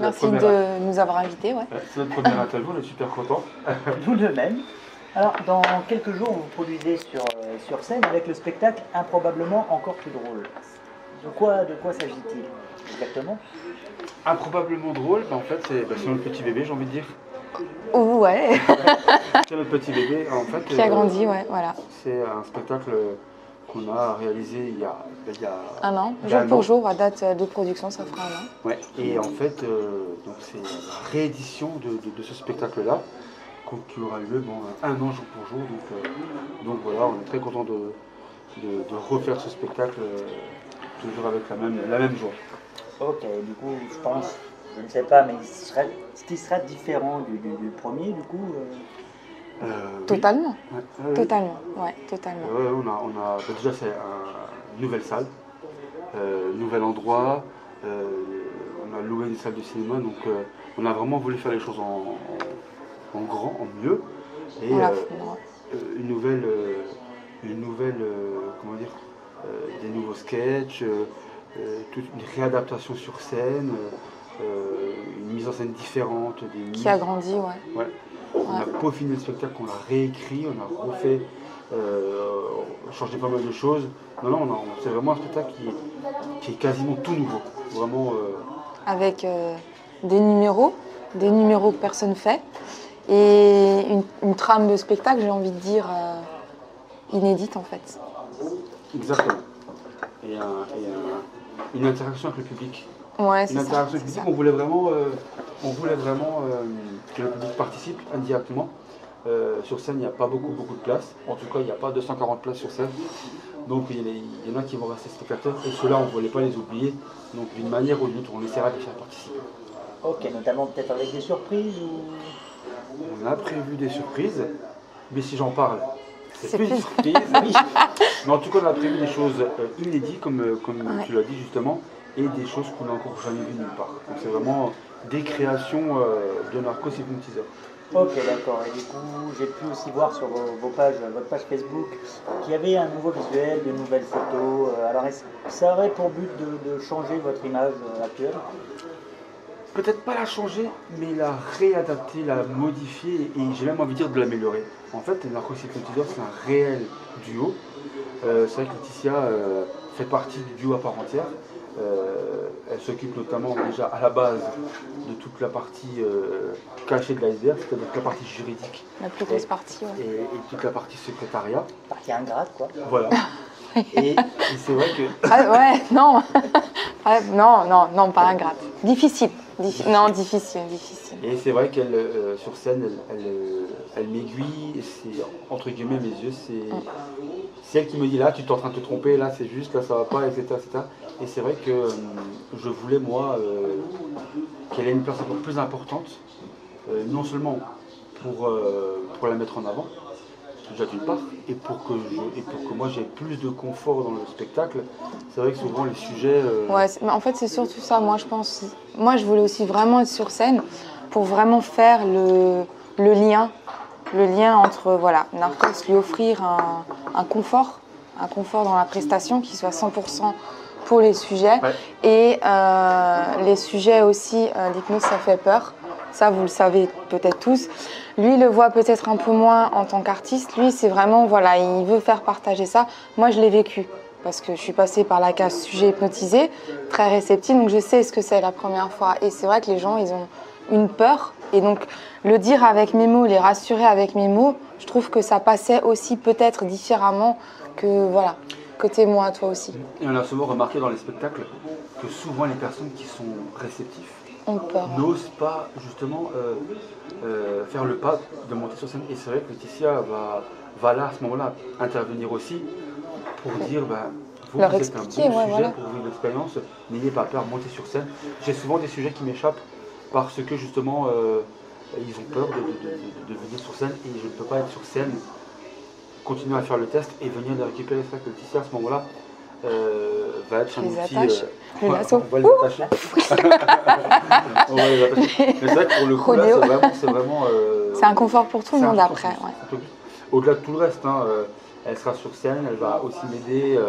Merci de nous avoir invités. Ouais. C'est notre première interview, on est super contents. Nous de même. Alors, dans quelques jours, vous produisez sur scène avec le spectacle Improbablement encore plus drôle. De quoi s'agit-il exactement? Improbablement drôle, en fait, c'est notre petit bébé, j'ai envie de dire. Ouais. C'est notre petit bébé, en fait. Qui a grandi, ouais, voilà. C'est un spectacle qu'on a réalisé il y a un an, jour pour jour, à date de production, ça fera un an. Ouais, et en fait, donc c'est la réédition de ce spectacle-là, qui aura lieu un an jour pour jour. Donc voilà, on est très content de refaire ce spectacle toujours avec la même joie. Ok, du coup, je pense, je ne sais pas, mais ce qui sera différent du premier, du coup Totalement. Oui. Totalement, ouais, totalement. Déjà, c'est une nouvelle salle, nouvel endroit, on a loué une salle de cinéma, donc on a vraiment voulu faire les choses en grand, en mieux, et une nouvelle comment dire, des nouveaux sketchs, toute une réadaptation sur scène, une mise en scène différente. Qui a grandi, ouais. On a peaufiné le spectacle, on l'a réécrit, on a refait, changé pas mal de choses. Non, c'est vraiment un spectacle qui est quasiment tout nouveau. Vraiment. Avec des numéros que personne fait, et une trame de spectacle, j'ai envie de dire, inédite en fait. Exactement. Et une interaction avec le public. Ouais, c'est une interaction avec le public. On voulait vraiment que le public participe indirectement. Sur scène, il n'y a pas beaucoup de place. En tout cas, il n'y a pas 240 places sur scène. Donc il y en a qui vont rester spectateurs, et ceux-là, on ne voulait pas les oublier. Donc d'une manière ou d'une autre, on essaiera de les faire participer. Ok, notamment peut-être avec des surprises ou... On a prévu des surprises, mais si j'en parle, c'est plus une surprise. Oui. Mais en tout cas, on a prévu des choses inédites, comme tu l'as dit justement, et des choses qu'on n'a encore jamais vues nulle part. Donc c'est vraiment des créations de Narcos Hypnotiseur. Ok, d'accord. Et du coup, j'ai pu aussi voir sur votre page Facebook qu'il y avait un nouveau visuel, de nouvelles photos. Alors, est-ce que ça aurait pour but de changer votre image actuelle? Peut-être pas la changer, mais la réadapter, la modifier, et j'ai même envie de dire de l'améliorer. En fait, Narcos Hypnotiseur, c'est un réel duo. C'est vrai que Laetitia fait partie du duo à part entière. Elle s'occupe notamment déjà à la base de toute la partie cachée de l'iceberg, c'est-à-dire la partie juridique. La plus grosse partie, ouais. Et toute la partie secrétariat. Partie ingrate, quoi. Voilà. et c'est vrai que... ouais, non. non, pas ingrate. Difficile. Difficile. Et c'est vrai qu'elle, sur scène, elle m'aiguille, et c'est, entre guillemets, mes yeux, c'est elle qui me dit là, tu es en train de te tromper, là c'est juste, là ça va pas, etc. Et c'est vrai que je voulais, moi, qu'elle ait une place encore plus importante, non seulement pour la mettre en avant, déjà d'une part, et pour que moi j'ai plus de confort dans le spectacle. C'est vrai que souvent les sujets... Ouais, mais en fait c'est surtout ça, moi je pense. Moi je voulais aussi vraiment être sur scène pour vraiment faire le lien entre, voilà, Narcos, lui offrir un confort dans la prestation qui soit 100% pour les sujets. Ouais. Et les sujets aussi d'hypnose, ça fait peur. Ça, vous le savez peut-être tous. Lui, il le voit peut-être un peu moins en tant qu'artiste. Lui, c'est vraiment, voilà, il veut faire partager ça. Moi, je l'ai vécu parce que je suis passée par la case sujet hypnotisé, très réceptive, donc je sais ce que c'est la première fois. Et c'est vrai que les gens, ils ont une peur. Et donc, le dire avec mes mots, les rassurer avec mes mots, je trouve que ça passait aussi peut-être différemment que, voilà, côté moi, toi aussi. Et on a souvent remarqué dans les spectacles que souvent les personnes qui sont réceptives n'osent pas justement faire le pas de monter sur scène. Et c'est vrai que Laetitia va là, à ce moment-là, intervenir aussi pour dire, vous leur êtes un bon expliquer, sujet voilà. pour vivre l'expérience, n'ayez pas peur, montez sur scène. J'ai souvent des sujets qui m'échappent parce que justement ils ont peur de venir sur scène, et je ne peux pas être sur scène, continuer à faire le test et venir les récupérer. C'est vrai que Laetitia à ce moment-là va être un outil. Le lasso. On va les attacher. On va les attacher. Mais c'est vrai que pour le coup, là, c'est vraiment c'est un confort pour tout le monde après. Ouais. au-delà de tout le reste, hein, elle sera sur scène, elle va aussi m'aider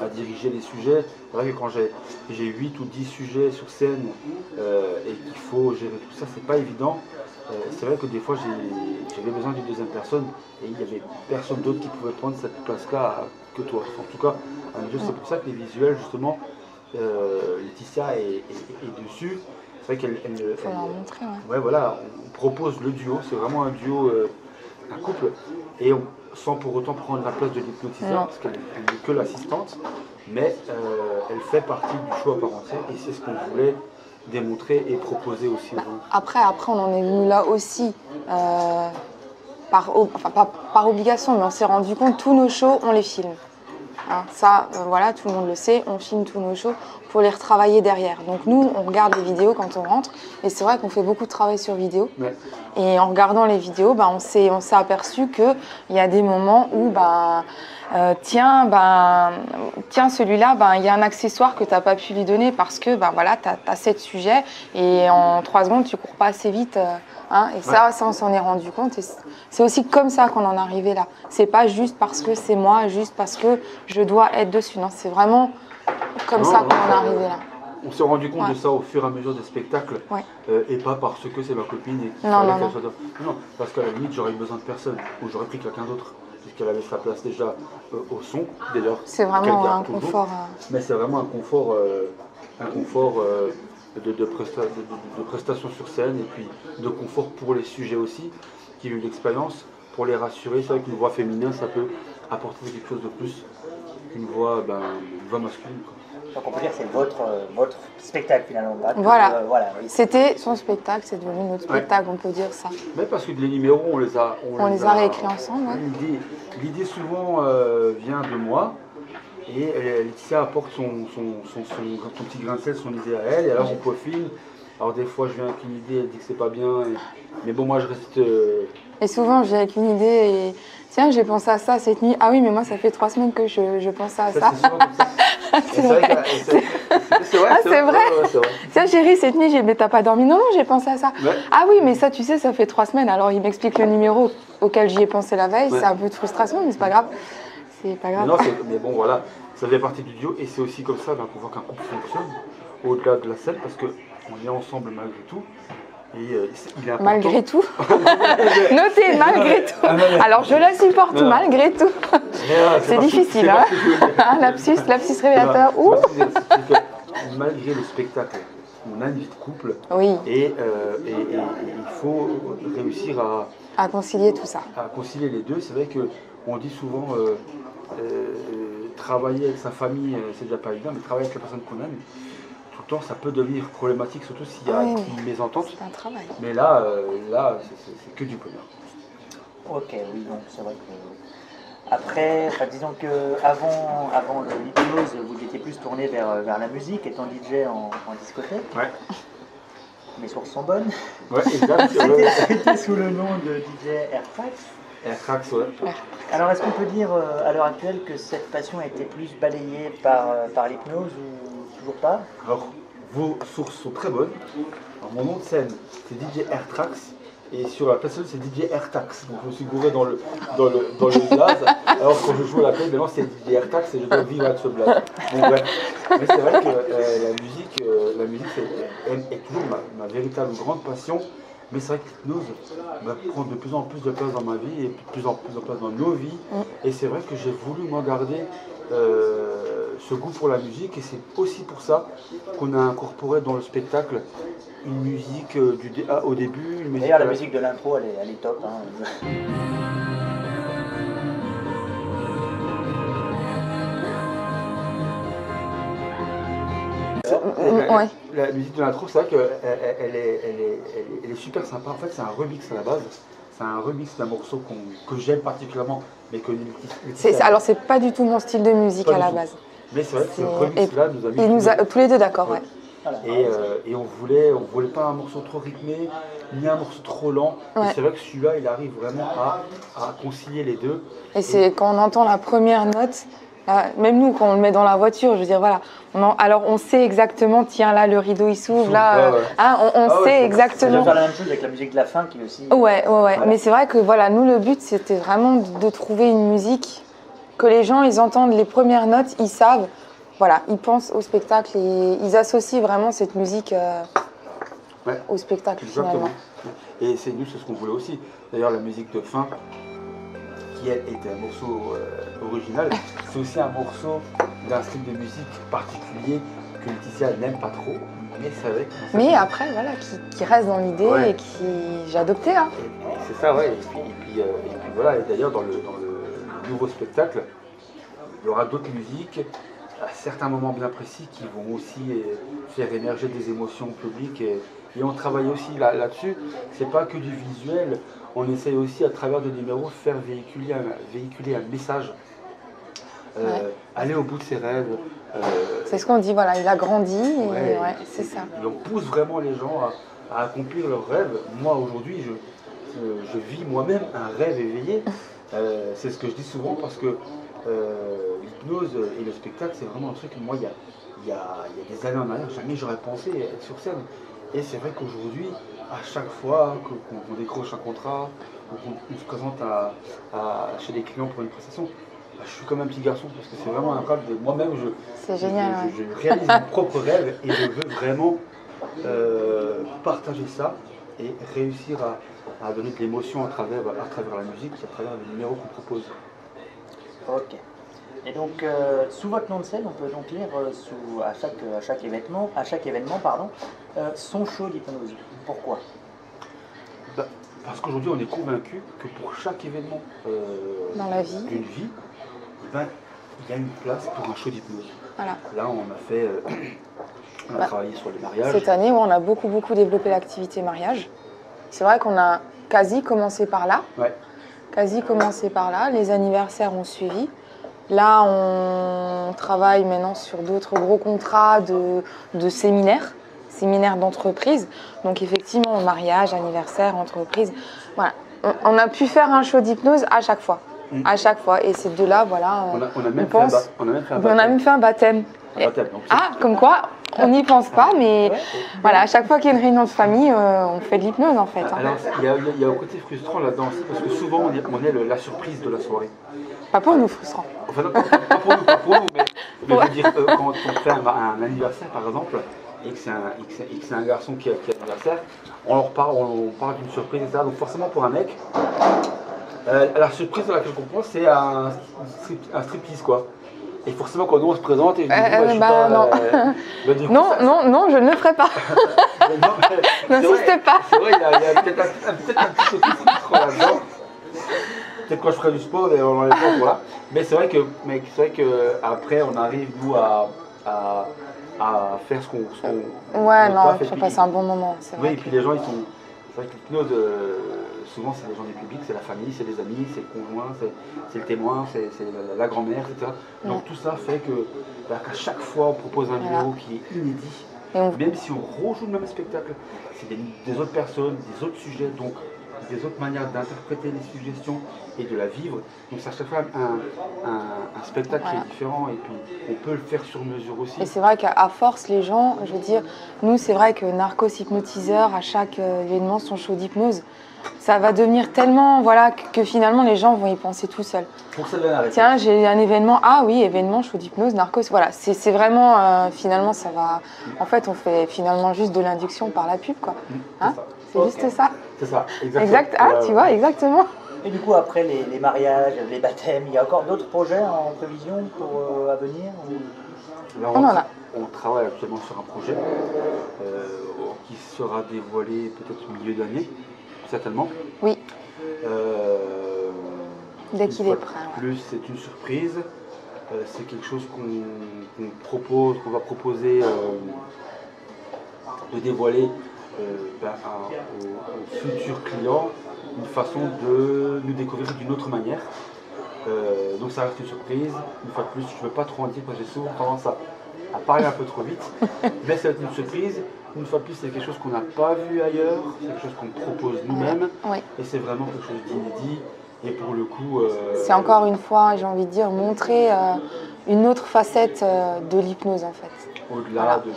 à diriger les sujets. C'est vrai que quand j'ai 8 ou 10 sujets sur scène et qu'il faut gérer tout ça, c'est pas évident. C'est vrai que des fois j'avais besoin d'une deuxième personne et il n'y avait personne d'autre qui pouvait prendre cette place-là que toi. En tout cas, c'est pour ça que les visuels, justement, Laetitia est dessus. C'est vrai qu'elle. Faut leur montrer, Ouais, voilà, on propose le duo, c'est vraiment un duo, un couple, et sans pour autant prendre la place de l'hypnotiseur, parce qu'elle n'est que l'assistante, mais elle fait partie du show à part entière, et c'est ce qu'on voulait démontrer et proposer aussi aux gens. Après, on en est venu là aussi, pas par obligation, mais on s'est rendu compte, tous nos shows, on les filme. Hein, ça, voilà, tout le monde le sait, on filme tous nos shows pour les retravailler derrière. Donc nous, on regarde les vidéos quand on rentre, et c'est vrai qu'on fait beaucoup de travail sur vidéo. Ouais. Et en regardant les vidéos, on s'est aperçu qu'il y a des moments où, tiens, celui-là, il y a un accessoire que tu n'as pas pu lui donner parce que voilà, tu as 7 sujets et en 3 secondes, tu ne cours pas assez vite. Hein, et ça, on s'en est rendu compte. Et c'est aussi comme ça qu'on en est arrivé là. C'est pas juste parce que c'est moi, juste parce que je dois être dessus. Non, c'est vraiment comme ça qu'on en est arrivé là. On s'est rendu compte de ça au fur et à mesure des spectacles, et pas parce que c'est ma copine et qu'il fallait qu'elle soit là. Non, parce qu'à la limite, j'aurais eu besoin de personne, ou j'aurais pris quelqu'un d'autre, puisqu'elle avait sa place déjà au son, d'ailleurs. C'est vraiment un confort. Mais c'est vraiment un confort, de prestation sur scène, et puis de confort pour les sujets aussi, qui ont eu l'expérience, pour les rassurer. C'est vrai qu'une voix féminine, ça peut apporter quelque chose de plus qu'une voix, masculine, quoi. Donc on peut dire que c'est votre spectacle finalement. Voilà, Oui. C'était son spectacle, c'est devenu notre spectacle, on peut dire ça. Mais parce que les numéros, on les a réécrits ensemble. Ouais. L'idée souvent vient de moi, et Laetitia apporte son petit grain de sel, son idée à elle, et alors on peaufine. Alors des fois je viens avec une idée, elle dit que c'est pas bien, mais bon, moi je reste... Et souvent je viens avec une idée et tiens, j'ai pensé à ça cette nuit. Ah oui, mais moi ça fait 3 semaines que je pensais à ça. C'est souvent comme ça. C'est vrai. C'est vrai. Tiens chérie, cette nuit, mais t'as pas dormi? Non, j'ai pensé à ça. Ouais. Ah oui, mais ça tu sais, ça fait 3 semaines. Alors il m'explique le numéro auquel j'y ai pensé la veille. Ouais. C'est un peu de frustration, mais c'est pas grave. C'est pas grave. Mais bon, voilà, ça fait partie du duo, et c'est aussi comme ça qu'on voit qu'un couple fonctionne au-delà de la scène, parce qu'on est ensemble malgré tout. Et il est important. Malgré tout. Notez, malgré tout. Alors je la supporte malgré tout. C'est difficile, hein. Lapsus révélateur. Ouh. Malgré le spectacle, on a une vie de couple. Oui. Et il faut réussir à concilier tout ça. À concilier les deux. C'est vrai qu'on dit souvent travailler avec sa famille, c'est déjà pas évident, mais travailler avec la personne qu'on aime, tout le temps, ça peut devenir problématique, surtout s'il y a une mésentente. C'est un travail. Mais là, c'est que du bonheur. Ok, oui, donc c'est vrai que... Après, disons que avant l'hypnose, vous étiez plus tourné vers la musique, étant DJ en discothèque. Ouais. Mes sources sont bonnes. Ouais, exact. C'était sous le nom de DJ Airtrax. Airtrax, ouais. Alors, est-ce qu'on peut dire à l'heure actuelle que cette passion a été plus balayée par l'hypnose ou toujours pas? Alors, vos sources sont très bonnes. Alors, mon nom de scène, c'est DJ Airtrax. Et sur la personne, c'est DJ Airtax. Donc je me suis gouré dans le blaze. Alors quand je joue à la play, maintenant c'est DJ Airtax et je dois vivre avec ce blaze. Donc, ouais. Mais c'est vrai que la musique est toujours ma véritable grande passion. Mais c'est vrai que l'hypnose va prendre de plus en plus de place dans ma vie et de plus en plus de place dans nos vies. Et c'est vrai que j'ai voulu moi garder ce goût pour la musique, et c'est aussi pour ça qu'on a incorporé dans le spectacle une musique au début. D'ailleurs, la musique de l'intro, elle est top. Hein. La musique de l'intro, c'est vrai qu'elle est super sympa. En fait, c'est un remix à la base. C'est un remix d'un morceau que j'aime particulièrement, mais que alors, c'est pas du tout mon style de musique à la base. Mais c'est vrai que ce remix-là nous a mis tous les deux d'accord, ouais. Voilà. Et on voulait pas un morceau trop rythmé, ni un morceau trop lent. Ouais. Et c'est vrai que celui-là, il arrive vraiment à concilier les deux. Et c'est quand on entend la première note, Même nous, quand on le met dans la voiture, je veux dire, voilà. Alors, on sait exactement, tiens, là, le rideau, il s'ouvre, là. On sait exactement. On va faire la même chose avec la musique de la fin qui est aussi. Ouais. Mais c'est vrai que, voilà, nous, le but, c'était vraiment de trouver une musique que les gens, ils entendent les premières notes, ils savent. Voilà, ils pensent au spectacle et ils associent vraiment cette musique au spectacle, exactement. finalement. Et nous, c'est ce qu'on voulait aussi. D'ailleurs, la musique de fin, qui elle était un morceau original, c'est aussi un morceau d'un style de musique particulier que Laetitia n'aime pas trop, mais c'est vrai que... Mais après, voilà, qui reste dans l'idée et qui j'ai adopté. Hein. Et c'est ça, ouais. Et puis voilà, et d'ailleurs, dans le nouveau spectacle, il y aura d'autres musiques, à certains moments bien précis, qui vont aussi faire émerger des émotions publiques. Et on travaille aussi là-dessus. C'est pas que du visuel, on essaye aussi à travers des numéros de faire véhiculer un message. Aller au bout de ses rêves. C'est ce qu'on dit, voilà, il a grandi et c'est ça. Et on pousse vraiment les gens à accomplir leurs rêves. Moi aujourd'hui, je vis moi-même un rêve éveillé. C'est ce que je dis souvent parce que l'hypnose et le spectacle, c'est vraiment un truc, moi, il y a des années en arrière, jamais j'aurais pensé être sur scène. Et c'est vrai qu'aujourd'hui, à chaque fois qu'on décroche un contrat ou qu'on se présente chez des clients pour une prestation, je suis comme un petit garçon parce que c'est vraiment un rêve de moi-même. C'est génial. Je réalise mon propre rêve et je veux vraiment partager ça et réussir à donner de l'émotion à travers la musique et à travers les numéros qu'on propose. Ok. Et donc, sous votre nom de scène, on peut donc lire à chaque événement, son show d'hypnose. Pourquoi? Parce qu'aujourd'hui, on est convaincu que pour chaque événement dans la vie d'une vie, il y a une place pour un show d'hypnose. Voilà. Là, on a travaillé sur les mariages. Cette année, on a beaucoup développé l'activité mariage. C'est vrai qu'on a quasi commencé par là. Ouais. Les anniversaires ont suivi. Là, on travaille maintenant sur d'autres gros contrats de séminaires d'entreprise. Donc effectivement, mariage, anniversaire, entreprise. Voilà. On a pu faire un show d'hypnose à chaque fois. À chaque fois. Et ces deux-là, voilà, on a même fait un baptême. Comme quoi, on n'y pense pas, mais voilà, à chaque fois qu'il y a une réunion de famille, on fait de l'hypnose en fait. Hein. Alors, il y a un côté frustrant là-dedans aussi, parce que souvent on est la surprise de la soirée. Pas pour nous, frustrant. Enfin, non, pas pour nous, mais je veux dire, quand on fait un anniversaire par exemple, et que c'est un garçon qui a l'anniversaire, on parle d'une surprise, etc. Donc forcément pour un mec, la surprise à laquelle je comprends, c'est un striptease quoi. Et forcément quand nous on se présente et je dis non, je ne le ferai pas. N'insiste pas. C'est vrai, il y a peut-être un petit côté frustrant là-dedans. Peut-être quand je ferai du sport, on en est pas pour là. Mais c'est vrai que après on arrive nous à faire ce qu'on tu passes un bon moment. C'est vrai et puis les gens c'est vrai que l'hypnose, souvent c'est les gens du public, c'est la famille, c'est les amis, c'est le conjoint, c'est le témoin, c'est la grand-mère, etc. Donc tout ça fait qu'à chaque fois on propose un numéro qui est inédit. Même si on rejoue le même spectacle, c'est des autres personnes, des autres sujets, donc des autres manières d'interpréter les suggestions et de la vivre. Donc c'est à chaque fois un spectacle qui est différent et puis on peut le faire sur mesure aussi. Et c'est vrai qu'à force, les gens, je veux dire, nous c'est vrai que Narcos Hypnotiseur, à chaque événement, son show d'hypnose, ça va devenir tellement, que finalement les gens vont y penser tout seuls. Pour ça, arrêter. Tiens, j'ai un événement, événement, show d'hypnose, Narcos, voilà, c'est vraiment, finalement ça va, en fait on fait finalement juste de l'induction par la pub quoi. C'est juste ça. C'est ça, exactement. Tu vois, exactement. Et du coup, après les mariages, les baptêmes, il y a encore d'autres projets en prévision à venir On travaille actuellement sur un projet qui sera dévoilé peut-être au milieu d'année, certainement. Oui. Dès qu'il est prêt. Plus, c'est une surprise. C'est quelque chose qu'on va proposer de dévoiler aux futurs clients une façon de nous découvrir d'une autre manière. Donc ça reste une surprise. Une fois de plus, je ne veux pas trop en dire parce que j'ai souvent tendance à parler un peu trop vite. Mais ça va être une surprise. Une fois de plus, c'est quelque chose qu'on n'a pas vu ailleurs. C'est quelque chose qu'on propose nous-mêmes. Et c'est vraiment quelque chose d'inédit. Et pour le coup... c'est encore une fois, j'ai envie de dire, montrer une autre facette de l'hypnose en fait. Au-delà Voilà. de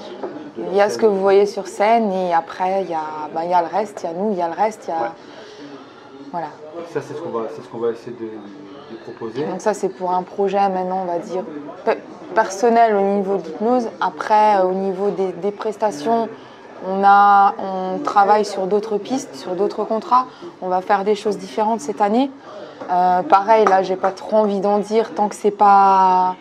la Il y a ce scène. que vous voyez sur scène et après il y a le reste, il y a nous, il y a le reste, il y a... Ouais. Voilà. Et ça, c'est ce qu'on va essayer de proposer. Donc ça c'est pour un projet maintenant on va dire personnel au niveau de l'hypnose. Après au niveau des prestations, on travaille sur d'autres pistes, sur d'autres contrats. On va faire des choses différentes cette année. Pareil là j'ai pas trop envie d'en dire tant que c'est pas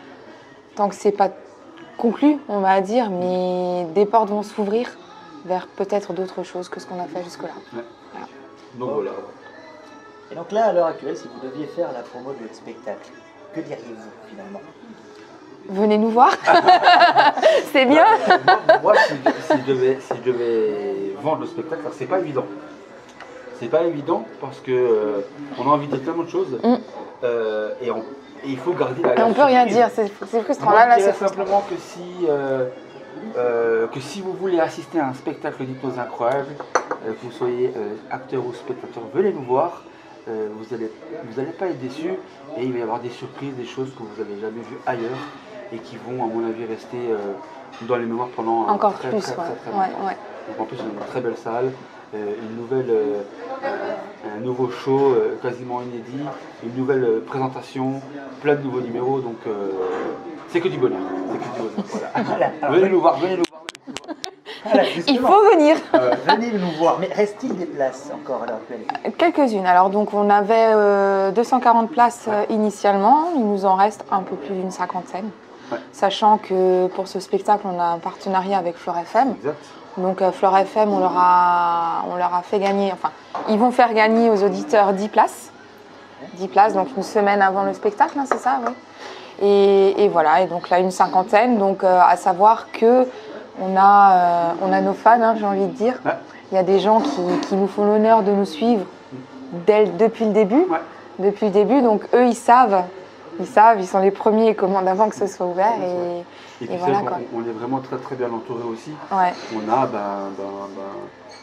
conclu on va dire, mais des portes vont s'ouvrir vers peut-être d'autres choses que ce qu'on a fait jusque-là. Ouais. Voilà. Donc voilà. Et donc là, à l'heure actuelle, si vous deviez faire la promo de votre spectacle, que diriez-vous finalement? Venez nous voir, c'est bien. Moi, si je devais vendre le spectacle, alors, c'est pas évident. C'est pas évident parce que on a envie de dire tellement de choses et il faut garder la. Et on peut rien dire, c'est frustrant. Moi, Là je dirais c'est frustrant. simplement que si vous voulez assister à un spectacle d'hypnose incroyable, que vous soyez acteur ou spectateur, venez nous voir. Vous allez pas être déçus et il va y avoir des surprises, des choses que vous n'avez jamais vues ailleurs et qui vont, à mon avis, rester dans les mémoires pendant Encore très plus, longtemps. ouais. Donc en plus, on a une très belle salle, un nouveau show quasiment inédit, une nouvelle présentation, plein de nouveaux numéros, donc c'est que du bonheur. C'est que du bonheur, voilà. Venez nous voir, venez nous voir. Voilà, Il justement. faut venir. Venez nous voir. Mais reste-t-il des places encore à l'heure actuelle? Quelques-unes. Alors donc on avait 240 places initialement, il nous en reste un peu plus d'une cinquantaine. Ouais. Sachant que pour ce spectacle on a un partenariat avec Fleur FM. Exact. Donc Fleur FM on leur a fait gagner, enfin ils vont faire gagner aux auditeurs 10 places. 10 places, donc une semaine avant le spectacle, hein, c'est ça, oui. Et voilà, et donc là une cinquantaine, donc à savoir que on a nos fans, hein, j'ai envie de dire. Ouais. Il y a des gens qui nous font l'honneur de nous suivre depuis le début. Ouais. Depuis le début, donc eux ils savent, ils sont les premiers, ils commandent avant que ce soit ouvert. Et puis voilà, c'est vrai quoi. qu'on est vraiment très très bien entouré aussi. Ouais. On a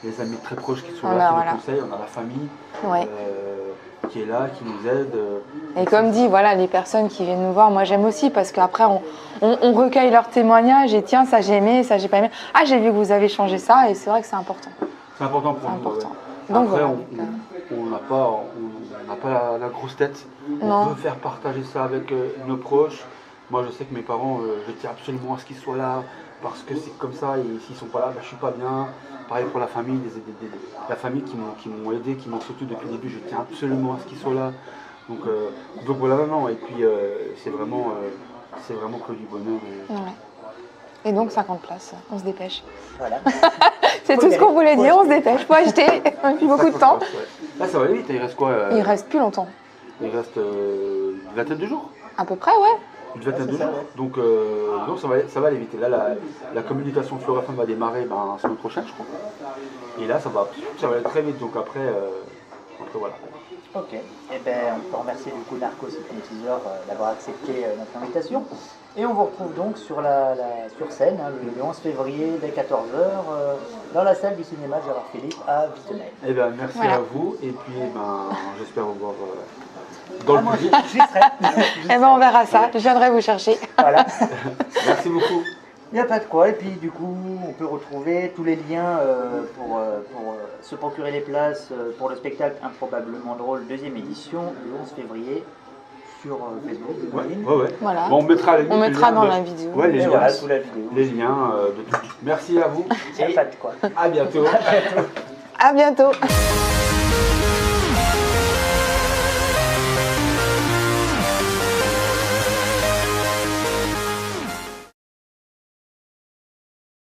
les amis très proches qui sont On là, a, qui voilà. nous conseillent, on a la famille Ouais. qui est là, qui nous aide. Et comme dit, voilà, les personnes qui viennent nous voir, moi j'aime aussi parce qu'après on recueille leurs témoignages et tiens, ça j'ai aimé, ça j'ai pas aimé. Ah, j'ai vu que vous avez changé ça et c'est vrai que c'est important. C'est important pour C'est nous. important. Ouais. Donc Après, voilà. on n'a pas la grosse tête. On Non. veut faire partager ça avec nos proches. Moi, je sais que mes parents, je tiens absolument à ce qu'ils soient là parce que c'est comme ça et s'ils sont pas là, je suis pas bien. Pareil pour la famille, la famille qui m'ont aidé, qui m'ont soutenu depuis le début, je tiens absolument à ce qu'ils soient là. Donc voilà maintenant. Et puis c'est vraiment que du bonheur. Ouais. Et donc 50 places, on se dépêche. Voilà. C'est Faut tout y ce qu'on aller, voulait faut dire, on se acheter. dépêche, faut acheter, depuis beaucoup de temps. Là, ça va aller vite, il reste quoi Il reste plus longtemps. Il reste une vingtaine de jours. À peu près, ouais. Une vingtaine Ouais, de c'est ça, jours. ouais. Donc ça va aller vite. Et là, la communication Fleur FM va démarrer la semaine prochaine, je crois. Et là, ça va aller très vite. Donc après voilà. Ok. Eh bien, on peut remercier du coup Narcos Hypnotiseur d'avoir accepté notre invitation. Et on vous retrouve donc sur scène le 11 février dès 14h dans la salle du cinéma Gérard Philippe à Wittenheim. Eh bien, merci Voilà. à vous. Et puis, j'espère vous voir dans le moi, public. j'y serai. Eh ben on verra ça, je viendrai vous chercher. Voilà. Merci beaucoup. Il n'y a pas de quoi. Et puis du coup, on peut retrouver tous les liens pour se procurer les places pour le spectacle Improbablement Drôle, deuxième édition, le 11 février, sur Facebook. j'imagine. Ouais. Voilà. Bon, on mettra, à la limite, On les mettra liens dans de- la vidéo. Ouais, les Et liens, voilà, sous la vidéo. les liens de tout. Merci à vous. Il n'y a pas de quoi. À bientôt. À bientôt.